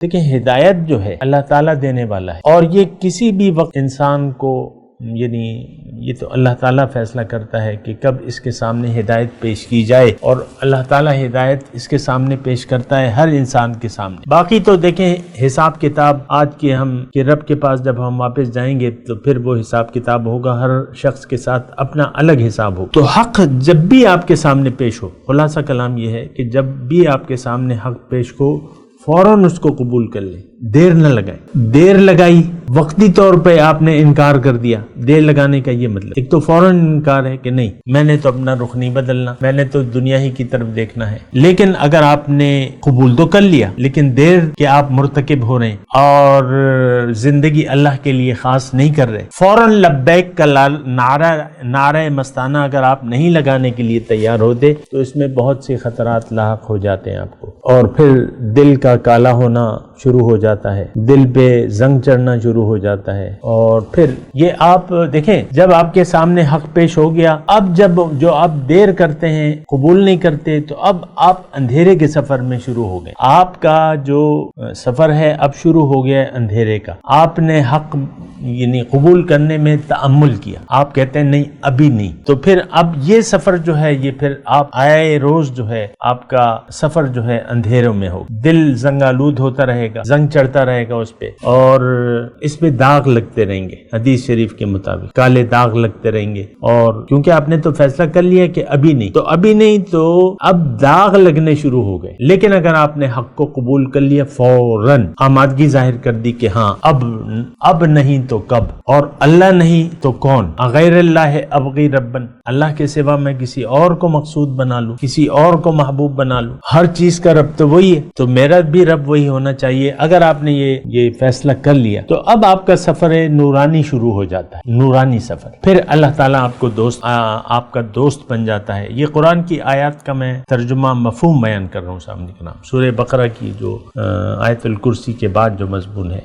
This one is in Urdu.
دیکھیں ہدایت جو ہے اللہ تعالیٰ دینے والا ہے، اور یہ کسی بھی وقت انسان کو یعنی یہ تو اللہ تعالیٰ فیصلہ کرتا ہے کہ کب اس کے سامنے ہدایت پیش کی جائے، اور اللہ تعالیٰ ہدایت اس کے سامنے پیش کرتا ہے ہر انسان کے سامنے۔ باقی تو دیکھیں حساب کتاب آج کے ہم کہ رب کے پاس جب ہم واپس جائیں گے تو پھر وہ حساب کتاب ہوگا، ہر شخص کے ساتھ اپنا الگ حساب ہوگا۔ تو حق جب بھی آپ کے سامنے پیش ہو، خلاصہ کلام یہ ہے کہ جب بھی آپ کے سامنے حق پیش ہو فوراً اس کو قبول کر لیں، دیر نہ لگائیں۔ دیر لگائی وقتی طور پہ آپ نے انکار کر دیا، دیر لگانے کا یہ مطلب ایک تو فوراً انکار ہے کہ نہیں میں نے تو اپنا رخ نہیں بدلنا، میں نے تو دنیا ہی کی طرف دیکھنا ہے۔ لیکن اگر آپ نے قبول تو کر لیا لیکن دیر کہ آپ مرتکب ہو رہے ہیں اور زندگی اللہ کے لیے خاص نہیں کر رہے، فوراً لبیک کا نعرہ مستانہ اگر آپ نہیں لگانے کے لیے تیار ہوتے تو اس میں بہت سے خطرات لاحق ہو جاتے ہیں آپ کو، اور پھر دل کا کالا ہونا شروع ہو جاتا ہے، دل پہ زنگ چڑھنا شروع ہو جاتا ہے، اور پھر یہ آپ دیکھیں جب آپ کے سامنے حق پیش ہو گیا، اب جب جو آپ دیر کرتے ہیں قبول نہیں کرتے تو اب آپ اندھیرے کے سفر میں شروع ہو گئے۔ آپ کا جو سفر ہے اب شروع ہو گیا ہے اندھیرے کا۔ آپ نے حق یعنی قبول کرنے میں تأمل کیا، آپ کہتے ہیں نہیں ابھی نہیں، تو پھر اب یہ سفر جو ہے یہ پھر آپ آئے روز جو ہے آپ کا سفر جو ہے اندھیروں میں ہو، دل زنگ آلود ہوتا رہے گا، زنگ چڑھتا رہے گا اس پہ، اور اس پہ داغ لگتے رہیں گے حدیث شریف کے مطابق، کالے داغ لگتے رہیں گے، اور کیونکہ آپ نے تو فیصلہ کر لیا کہ ابھی نہیں، تو ابھی نہیں تو اب داغ لگنے شروع ہو گئے۔ لیکن اگر آپ نے حق کو قبول کر لیا فوراً آمادگی ظاہر کر دی کہ ہاں اب نہیں تو کب، اور اللہ نہیں تو کون، غیر اللہ ابغی ربن، اللہ کے سوا میں کسی اور کو مقصود بنا لوں، کسی اور کو محبوب بنا لوں، ہر چیز کا رب تو وہی ہے تو میرا بھی رب وہی ہونا چاہیے۔ اگر آپ نے یہ فیصلہ کر لیا تو اب آپ کا سفر نورانی شروع ہو جاتا ہے، نورانی سفر، پھر اللہ تعالیٰ آپ کو آپ کا دوست بن جاتا ہے۔ یہ قرآن کی آیات کا میں ترجمہ مفہوم بیان کر رہا ہوں سامنے کے نام، سورہ بقرہ کی جو آیت الکرسی کے بعد جو مضمون ہے۔